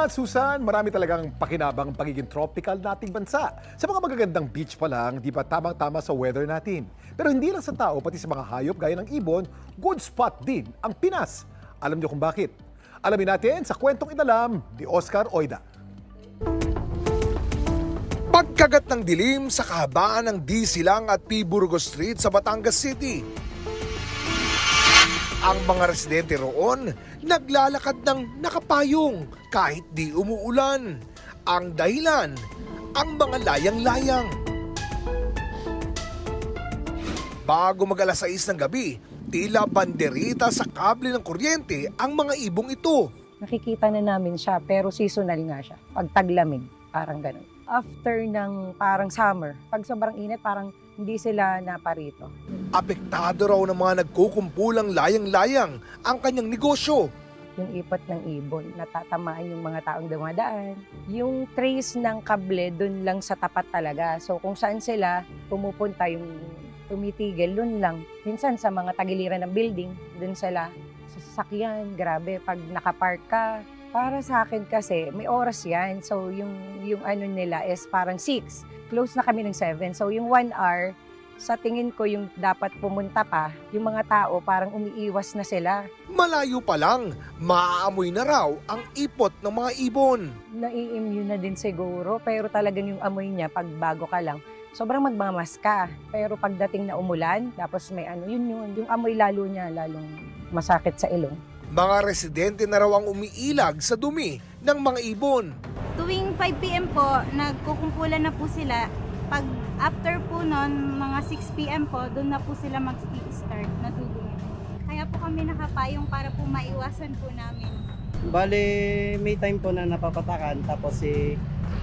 Susan, marami talagang pakinabang ang pagiging tropical nating bansa. Sa mga magagandang beach pa lang, di ba tamang-tama sa weather natin. Pero hindi lang sa tao, pati sa mga hayop gaya ng ibon, good spot din ang Pinas. Alam niyo kung bakit? Alamin natin sa kwentong inalam ni Oscar Oida. Pagkagat ng dilim sa kahabaan ng D. Silang at P. Burgos Street sa Batangas City. Ang mga residente roon naglalakad ng nakapayong kahit di umuulan. Ang dahilan, ang mga layang-layang. Bago mag-alas 6 ng gabi, tila banderita sa kable ng kuryente ang mga ibong ito. Nakikita na namin siya pero seasonal nga siya. Pag taglamig, parang ganun. After ng parang summer, pag sobrang init, parang hindi sila naparito. Apektado raw ng mga nagkukumpulang layang-layang ang kanyang negosyo. Yung ipot ng ibon, natatamaan yung mga taong dumadaan. Yung trace ng kable, dun lang sa tapat talaga. So kung saan sila pumupunta, yung tumitigil, dun lang. Minsan sa mga tagiliran ng building, dun sila. Sa sasakyan, grabe, pag nakapark ka. Para sa akin kasi, may oras yan. So yung ano nila is parang 6. Close na kami ng 7. So yung 1 hour, sa tingin ko yung dapat pumunta pa, yung mga tao parang umiiwas na sila. Malayo pa lang, maaamoy na raw ang ipot ng mga ibon. Nai-immune na din siguro, pero talagang yung amoy niya pag bago ka lang, sobrang magmamas ka. Pero pagdating na umulan, tapos may ano, yun. Yung amoy lalo niya, lalong masakit sa ilong. Mga residente na raw ang umiilag sa dumi ng mga ibon. Tuwing 5 p.m. po, nagkukumpulan na po sila. Pag after po nun, mga 6 p.m. po, doon na po sila mag-start na dudumi. Kaya po kami nakapayong para po maiwasan po namin. Bale, may time po na napapatakan, tapos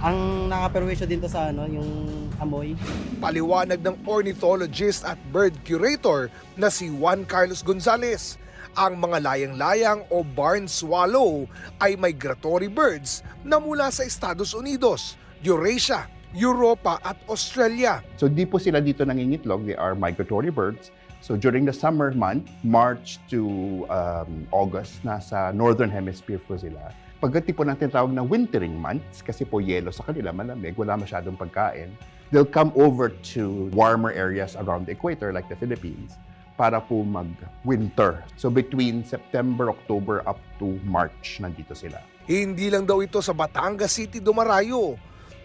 ang nakaperwisyo din to sa yung amoy. Paliwanag ng ornithologist at bird curator na si Juan Carlos Gonzalez. Ang mga layang-layang o barn swallow ay migratory birds na mula sa Estados Unidos, Eurasia, Europa at Australia. So di po sila dito nangingitlog, they are migratory birds. So during the summer month, March to August, nasa Northern Hemisphere po sila. Pagdating po natin tawag na wintering months, kasi po yelo sa kanila, malamig, wala masyadong pagkain, they'll come over to warmer areas around the equator like the Philippines para po mag-winter. So between September, October up to March, nandito sila. Hindi lang daw ito sa Batangas City dumarayo.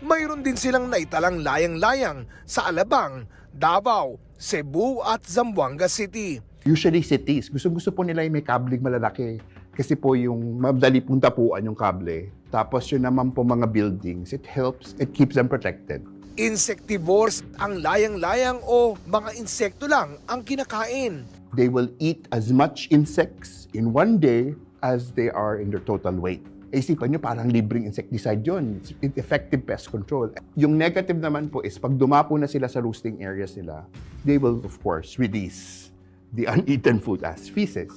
Mayroon din silang naitalang layang-layang sa Alabang, Davao, Cebu at Zamboanga City. Usually cities, gusto po nila yung may kabling malalaki. Kasi po yung madali pong tapuan yung kable. Tapos yun naman po mga buildings, it helps, it keeps them protected. Insectivores ang layang-layang o mga insekto lang ang kinakain. They will eat as much insects in one day as they are in their total weight. Isipan nyo, parang libreng insecticide yun. It's effective pest control. Yung negative naman po is pag dumapo na sila sa roosting areas nila, they will of course release the uneaten food as feces.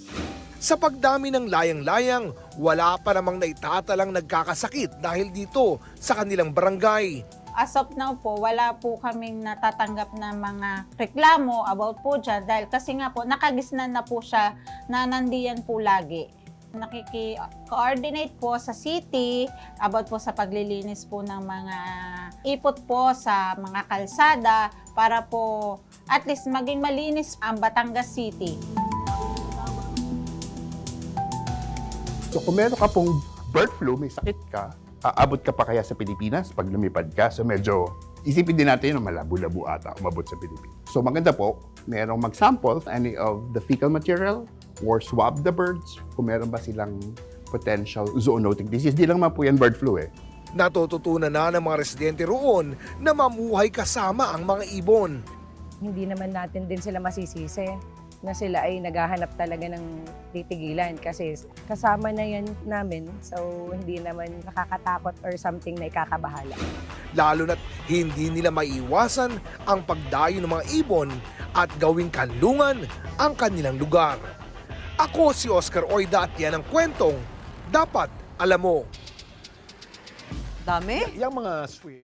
Sa pagdami ng layang-layang, wala pa namang naitatalang nagkakasakit dahil dito sa kanilang barangay. As of now po, wala po kaming natatanggap na mga reklamo about po dyan dahil kasi nga po, nakagisnan na po siya na nandiyan po lagi. Nakiki-coordinate po sa city about po sa paglilinis po ng mga ipot po sa mga kalsada para po at least maging malinis ang Batangas City. So kung meron ka pong bird flu, may sakit ka, aabot ka pa kaya sa Pilipinas pag lumipad ka. So medyo isipin din natin na malabo-labo ata umabot sa Pilipinas. So maganda po, merong mag-sample any of the fecal material or swab the birds kung meron ba silang potential zoonotic disease. Di lang man po yan bird flu eh. Natututunan na ng mga residente roon na mamuhay kasama ang mga ibon. Hindi naman natin din sila masisisi na sila ay naghahanap talaga ng titigilan kasi kasama na yan namin, so hindi naman nakakatakot or something na ikakabahala. Lalo na't hindi nila maiiwasan ang pagdayo ng mga ibon at gawing kanlungan ang kanilang lugar. Ako si Oscar Oida at yan ang kwentong dapat alam mo. Dami? Yung mga sweet.